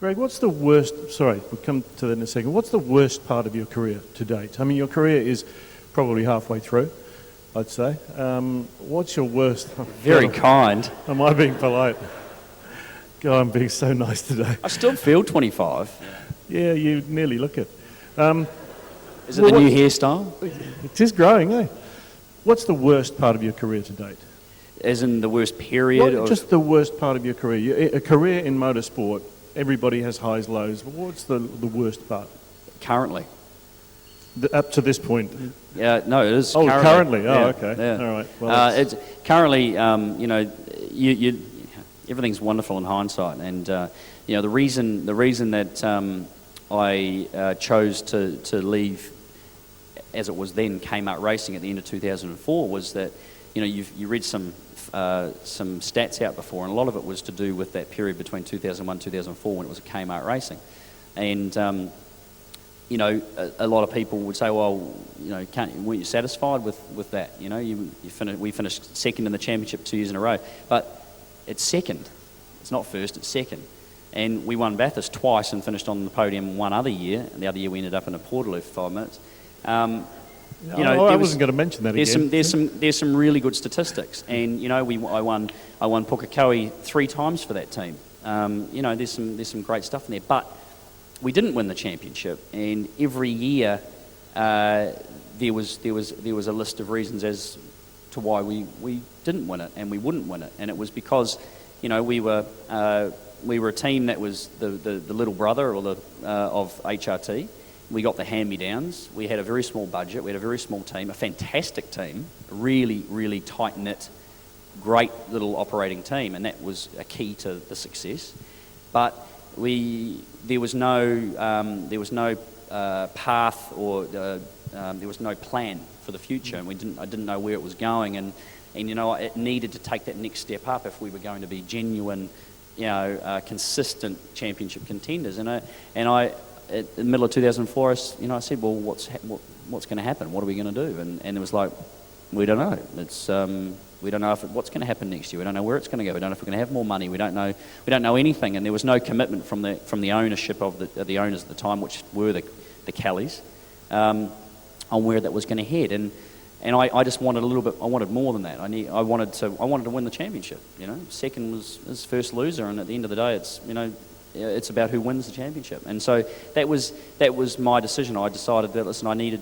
Greg, what's the worst, sorry, we'll come to that in a second. What's the worst part of your career to date? I mean, your career is probably halfway through, I'd say. What's your worst? Very kind. Am I being polite? God, I'm being so nice today. I still feel 25. Yeah, you nearly look it. Is it the new hairstyle? It is growing, eh? What's the worst part of your career to date? As in the worst period? Just the worst part of your career. A career in motorsport, everybody has highs, lows. What's the worst part? Currently. Up to this point? Yeah, no, it is currently. Oh, yeah, okay. Yeah. All right. Well, it's currently, you everything's wonderful in hindsight, and the reason that I chose to leave, as it was then, Kmart Racing at the end of 2004 was that you read some stats out before, and a lot of it was to do with that period between 2001 and 2004 when it was a Kmart Racing, and a lot of people would say, well, weren't you satisfied with that? We finished second in the championship 2 years in a row, but it's second. It's not first, it's second. And we won Bathurst twice and finished on the podium one other year, and the other year we ended up in a Portaloo for 5 minutes. I wasn't going to mention that again. There's some really good statistics, and I won Pukekohe 3 times for that team. There's some great stuff in there, but we didn't win the championship, and every year there was a list of reasons as to why we didn't win it and we wouldn't win it, and it was because we were a team that was the little brother or of HRT. We got the hand-me-downs. We had a very small budget. We had a very small team, a fantastic team, a really, really tight-knit, great little operating team, and that was a key to the success. But there was no path or there was no plan for the future, and I didn't know where it was going, and it needed to take that next step up if we were going to be genuine, consistent championship contenders. And I at the middle of 2004, I said, well, what's going to happen? What are we going to do? And it was like, we don't know. We don't know what's going to happen next year. We don't know where it's going to go. We don't know if we're going to have more money. We don't know anything. And there was no commitment from the ownership of the owners at the time, which were the Kellys, on where that was going to head. And I just wanted a little bit. I wanted more than that. I wanted to win the championship. Second was first loser, and at the end of the day, it's about who wins the championship. And so that was my decision. I decided that, listen, I needed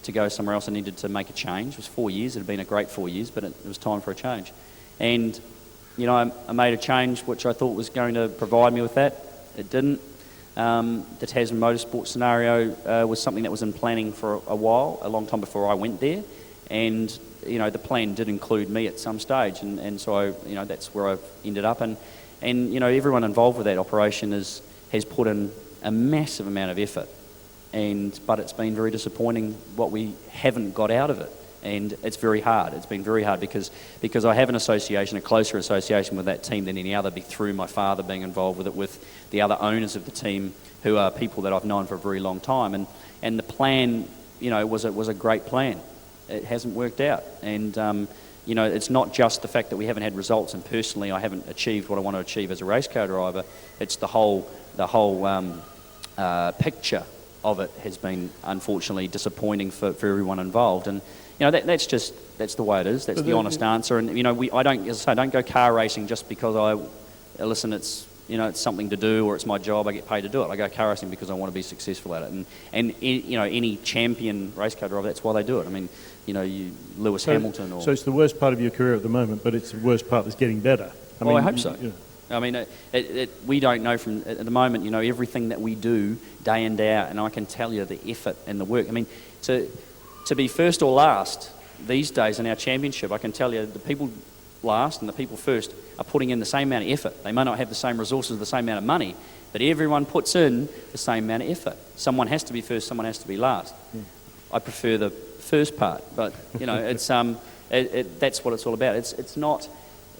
to go somewhere else. I needed to make a change. It was 4 years. It had been a great 4 years, but it was time for a change. And I made a change which I thought was going to provide me with that. It didn't. The Tasman motorsport scenario was something that was in planning for a while, a long time before I went there. And the plan did include me at some stage, and so that's where I've ended up. And everyone involved with that operation has put in a massive amount of effort, but it's been very disappointing what we haven't got out of it, and it's very hard. It's been very hard because I have an association, a closer association with that team than any other, through my father being involved with it, with the other owners of the team who are people that I've known for a very long time, and the plan was a great plan. It hasn't worked out, and it's not just the fact that we haven't had results, and personally I haven't achieved what I want to achieve as a race car driver. It's the whole picture of it has been unfortunately disappointing for everyone involved, and that's the way it is. That's the honest answer. And I don't go car racing just because it's something to do or it's my job. I get paid to do it. I go car racing because I want to be successful at it. And any champion race car driver, that's why they do it. I mean, Lewis Hamilton. So it's the worst part of your career at the moment, but it's the worst part that's getting better. I hope so. Yeah. I mean, we don't know from at the moment. Everything that we do day in, day out, and I can tell you the effort and the work. I mean, to be first or last these days in our championship, I can tell you the people last and the people first are putting in the same amount of effort. They may not have the same resources, the same amount of money, but everyone puts in the same amount of effort. Someone has to be first, someone has to be last. I prefer the first part, but it's that's what it's all about. It's not.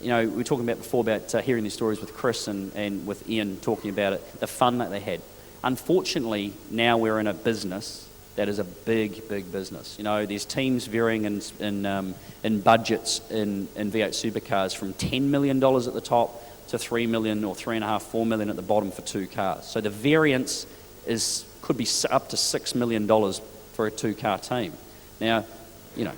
We were talking about before about hearing these stories with Chris and with Ian talking about it, the fun that they had. Unfortunately, now we're in a business that is a big, big business. There's teams varying in budgets in V8 supercars from $10 million at the top to 3 million or 3.5, 4 million at the bottom for 2 cars. So the variance could be up to $6 million for a 2-car team. Now, you know,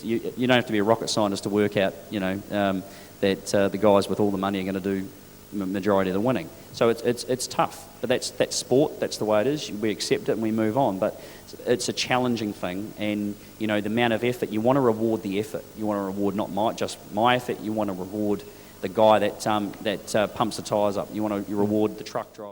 you don't have to be a rocket scientist to work out, you know, that the guys with all the money are going to do majority of the winning. So it's tough, but that's sport. That's the way it is. We accept it and we move on. But it's a challenging thing, and you know, the amount of effort. You want to reward the effort. You want to reward not just my effort. You want to reward the guy that pumps the tyres up. You want to reward the truck driver.